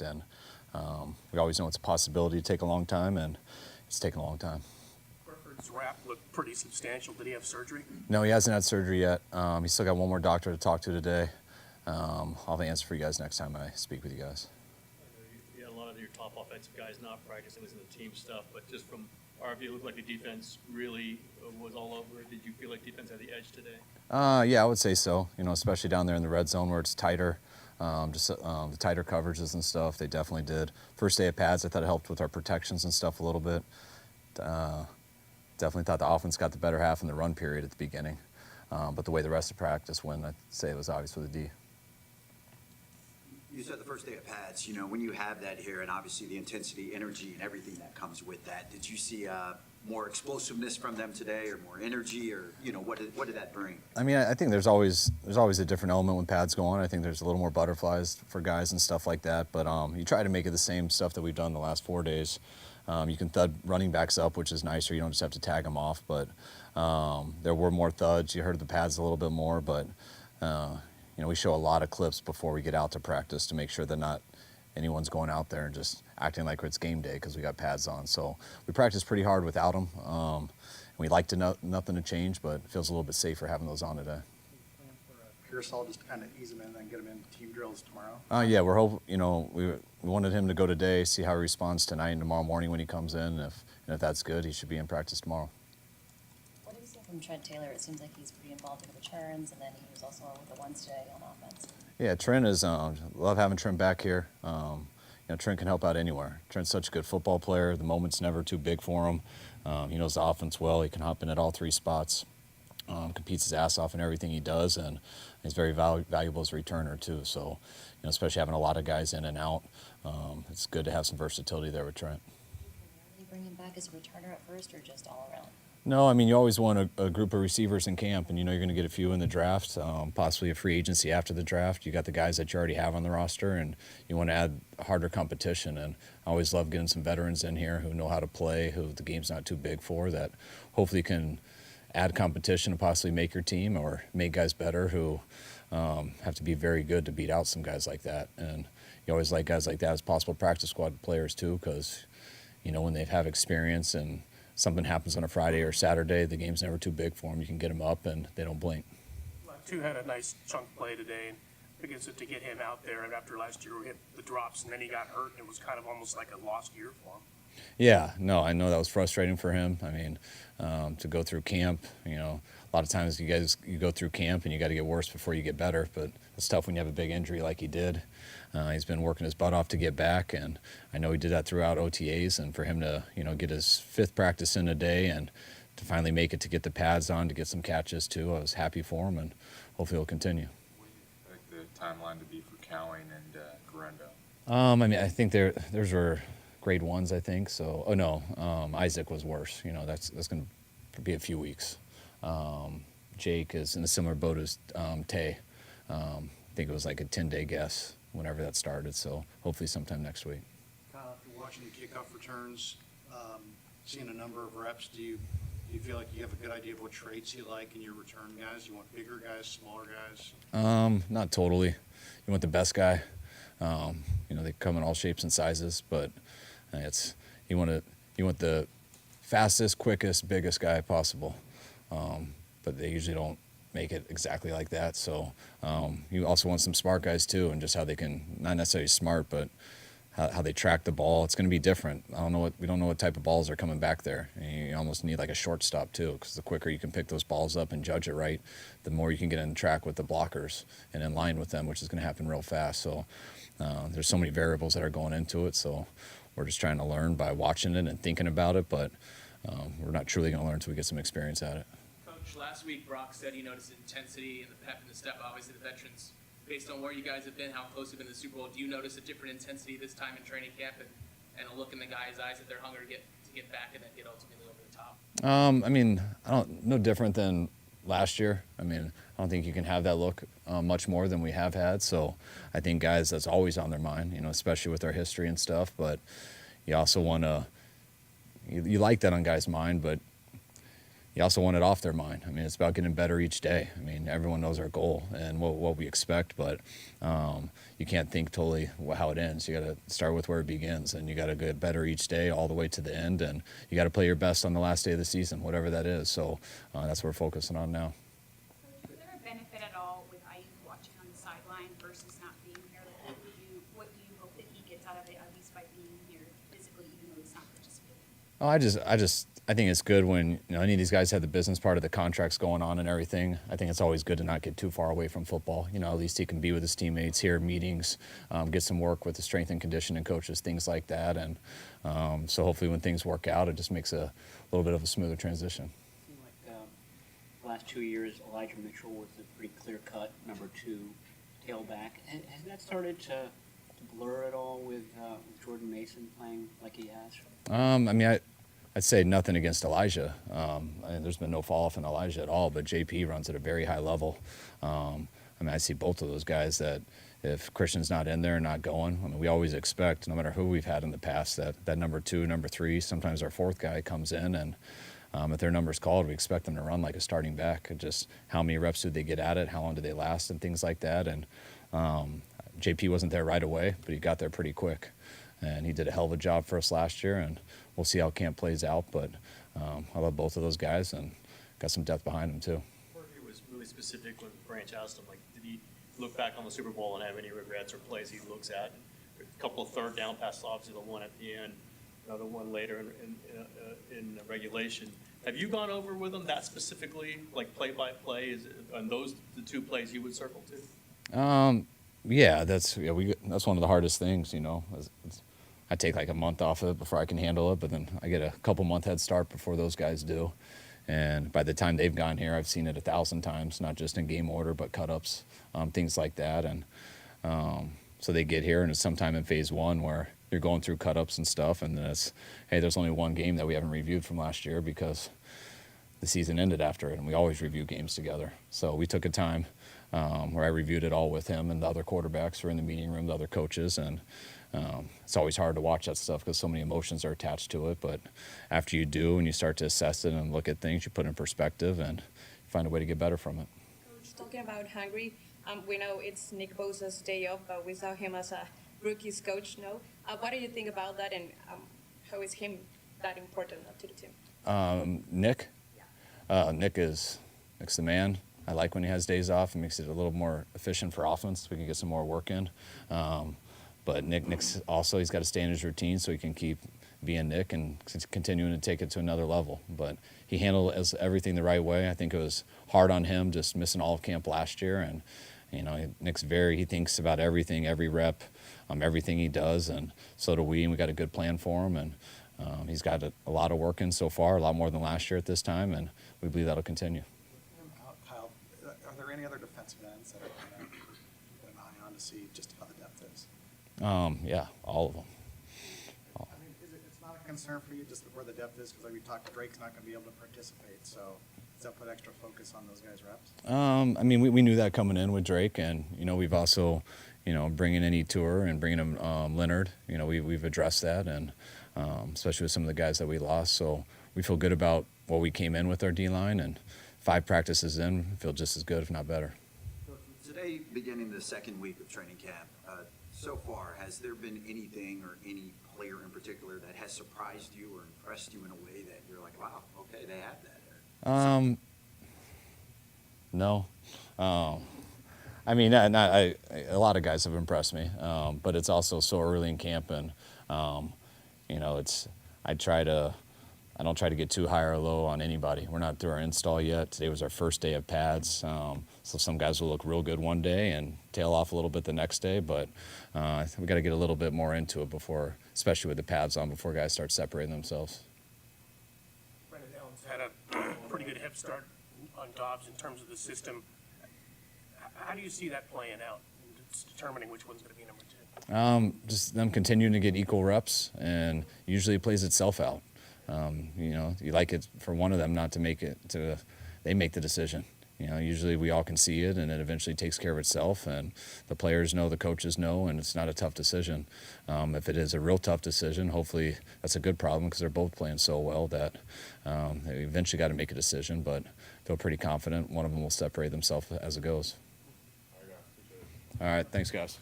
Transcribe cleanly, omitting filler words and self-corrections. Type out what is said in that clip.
And we always know it's a possibility to take a long time, and it's taken a long time. Burford's wrap looked pretty substantial. Did he have surgery? No, he hasn't had surgery yet. He's still got one more doctor to talk to today. I'll have an answer for you guys next time I speak with you guys. Yeah, a lot of your top offensive guys not practicing, this is the team stuff, but just from our view, it looked like the defense really was all over it. Did you feel like defense had the edge today? Yeah, I would say so. Especially down there in the red zone where it's tighter, the tighter coverages and stuff. They definitely did. First day of pads, I thought it helped with our protections and stuff a little bit. Definitely thought the offense got the better half in the run period at the beginning. But the way the rest of practice went, I'd say it was obvious for the D. You said the first day of pads, when you have that here and obviously the intensity, energy, and everything that comes with that, did you see more explosiveness from them today or more energy or, what did that bring? I mean, I think there's always a different element when pads go on. I think there's a little more butterflies for guys and stuff like that. But you try to make it the same stuff that we've done the last 4 days. You can thud running backs up, which is nicer. You don't just have to tag them off. But there were more thuds. You heard the pads a little bit more, but we show a lot of clips before we get out to practice to make sure that not anyone's going out there and just acting like it's game day because we got pads on. So we practice pretty hard without them. We'd like to nothing to change, but it feels a little bit safer having those on today. Pearsall just to kind of ease him in and then get him in team drills tomorrow? Yeah, we're hoping. We wanted him to go today, see how he responds tonight and tomorrow morning when he comes in. If that's good, he should be in practice tomorrow. What do you see from Trent Taylor? It seems like he's pretty involved in the returns, and then he was also with the ones today on offense. Yeah, Trent is. Love having Trent back here. Trent can help out anywhere. Trent's such a good football player. The moment's never too big for him. He knows the offense well. He can hop in at all three spots. Competes his ass off in everything he does, and he's very valuable as a returner too. So, especially having a lot of guys in and out, it's good to have some versatility there with Trent. Did you bring him back as a returner at first, or just all around? No, I mean, you always want a group of receivers in camp, and you're going to get a few in the draft, possibly a free agency after the draft. You got the guys that you already have on the roster, and you want to add harder competition. And I always love getting some veterans in here who know how to play, who the game's not too big for, that hopefully can add competition and possibly make your team or make guys better who have to be very good to beat out some guys like that. And you always like guys like that as possible practice squad players too, because when they have experience and something happens on a Friday or Saturday, the game's never too big for them. You can get them up and they don't blink. Two had a nice chunk play today, and I guess to get him out there, and after last year we hit the drops and then he got hurt, and it was kind of almost like a lost year for him. Yeah, no, I know that was frustrating for him. I mean, to go through camp, a lot of times you go through camp and you got to get worse before you get better, but it's tough when you have a big injury like he did. He's been working his butt off to get back, and I know he did that throughout OTAs, and for him to, get his fifth practice in a day and to finally make it to get the pads on, to get some catches too, I was happy for him, and hopefully he'll continue. What do you expect the timeline to be for Cowing and Guerrero? I mean, I think theirs were grade ones, I think. So, Isaac was worse. That's going to be a few weeks. Jake is in a similar boat as Tay. I think it was like a 10-day guess whenever that started. So hopefully sometime next week. Kyle, after watching the kickoff returns, seeing a number of reps, do you feel like you have a good idea of what traits you like in your return guys? You want bigger guys, smaller guys? Not totally. You want the best guy. They come in all shapes and sizes, but you want the fastest, quickest, biggest guy possible. But they usually don't make it exactly like that. So you also want some smart guys too, and just how they can, not necessarily smart, but how they track the ball. It's going to be different. We don't know what type of balls are coming back there. And you almost need like a shortstop too, because the quicker you can pick those balls up and judge it right, the more you can get in track with the blockers and in line with them, which is going to happen real fast. So there's so many variables that are going into it. So we're just trying to learn by watching it and thinking about it, but we're not truly going to learn until we get some experience at it. Coach, last week Brock said he noticed intensity and the pep and the step. Obviously, the veterans, based on where you guys have been, how close you've been to the Super Bowl, do you notice a different intensity this time in training camp and a look in the guys' eyes that they're hungry to get back and then get ultimately over the top? I mean, no different than last year. I mean, I don't think you can have that look much more than we have had. So I think guys, that's always on their mind, especially with our history and stuff. But you also want to, you like that on guys' mind, but you also want it off their mind. I mean, it's about getting better each day. I mean, everyone knows our goal and what we expect, but you can't think totally how it ends. You got to start with where it begins, and you got to get better each day all the way to the end, and you got to play your best on the last day of the season, whatever that is. So that's what we're focusing on now. Is there a benefit at all with Ayuk watching on the sideline versus not being here? Like, what do you hope that he gets out of it, at least by being here physically, even though he's not participating? Oh, I think it's good when any of these guys have the business part of the contracts going on and everything. I think it's always good to not get too far away from football. At least he can be with his teammates, hear meetings, get some work with the strength and conditioning coaches, things like that. And so hopefully when things work out, it just makes a little bit of a smoother transition. It seemed like the last 2 years, Elijah Mitchell was a pretty clear-cut number 2 tailback. Has that started to blur at all with Jordan Mason playing like he has? I'd say nothing against Elijah. There's been no fall-off in Elijah at all, but JP runs at a very high level. I see both of those guys that if Christian's not in there and not going, we always expect, no matter who we've had in the past, that number 2, number 3, sometimes our 4th guy comes in, and if their number's called, we expect them to run like a starting back. Just how many reps do they get at it, how long do they last, and things like that. And JP wasn't there right away, but he got there pretty quick. And he did a hell of a job for us last year, and we'll see how camp plays out. But I love both of those guys and got some depth behind them, too. He was really specific when Branch asked him, did he look back on the Super Bowl and have any regrets or plays he looks at? A couple of third down passes, obviously the one at the end, another one later in regulation. Have you gone over with him that specifically, like play-by-play? Are those the 2 plays you would circle to? Yeah, that's one of the hardest things, I take like a month off of it before I can handle it, but then I get a couple month head start before those guys do. And by the time they've gone here, I've seen it 1,000 times, not just in game order, but cut-ups, things like that. And so they get here, and it's sometime in phase 1 where you're going through cut-ups and stuff, and then it's, hey, there's only one game that we haven't reviewed from last year because the season ended after it, and we always review games together. So we took a time where I reviewed it all with him and the other quarterbacks who were in the meeting room, the other coaches, and it's always hard to watch that stuff because so many emotions are attached to it. But after you do and you start to assess it and look at things, you put it in perspective and find a way to get better from it. Coach, talking about Hungry, we know it's Nick Bosa's day off, but we saw him as a rookies coach now. What do you think about that, and how is him that important to the team? Nick? Nick's the man. I like when he has days off. It makes it a little more efficient for offense. We can get some more work in. But Nick's also, he's got to stay in his routine so he can keep being Nick and continuing to take it to another level. But he handled everything the right way. I think it was hard on him just missing all of camp last year. And, Nick's he thinks about everything, every rep, everything he does. And so do we, and we got a good plan for him. And he's got a lot of work in so far, a lot more than last year at this time. And we believe that'll continue. Kyle, are there any other defensive ends that are kind of keep an eye on to see just how the depth is? Yeah, all of them. It's not a concern for you just where the depth is, because we talked, Drake's not going to be able to participate, so does that put extra focus on those guys' reps? We knew that coming in with Drake, and we've also, bringing in Tour and bringing him Leonard. We've addressed that, and especially with some of the guys that we lost. So we feel good about what we came in with our D-line, and 5 practices in, feel just as good, if not better. Today, beginning the 2nd week of training camp, so far, has there been anything or any player in particular that has surprised you or impressed you in a way that you're like, wow, okay, they have that there? No. A lot of guys have impressed me, but it's also so early in camp, and I don't try to get too high or low on anybody. We're not through our install yet. Today was our first day of pads, so some guys will look real good one day and tail off a little bit the next day, but we got to get a little bit more into it before, especially with the pads on, before guys start separating themselves. Brendan Allen's had a pretty good head start on Dobbs in terms of the system. How do you see that playing out? It's determining which one's going to be number 2. Just them continuing to get equal reps, and usually it plays itself out. You like it for one of them not to make it to, they make the decision. usually we all can see it, and it eventually takes care of itself. And the players know, the coaches know, and it's not a tough decision. If it is a real tough decision, hopefully that's a good problem because they're both playing so well that they eventually got to make a decision. But feel pretty confident one of them will separate themselves as it goes. All right, thanks, guys.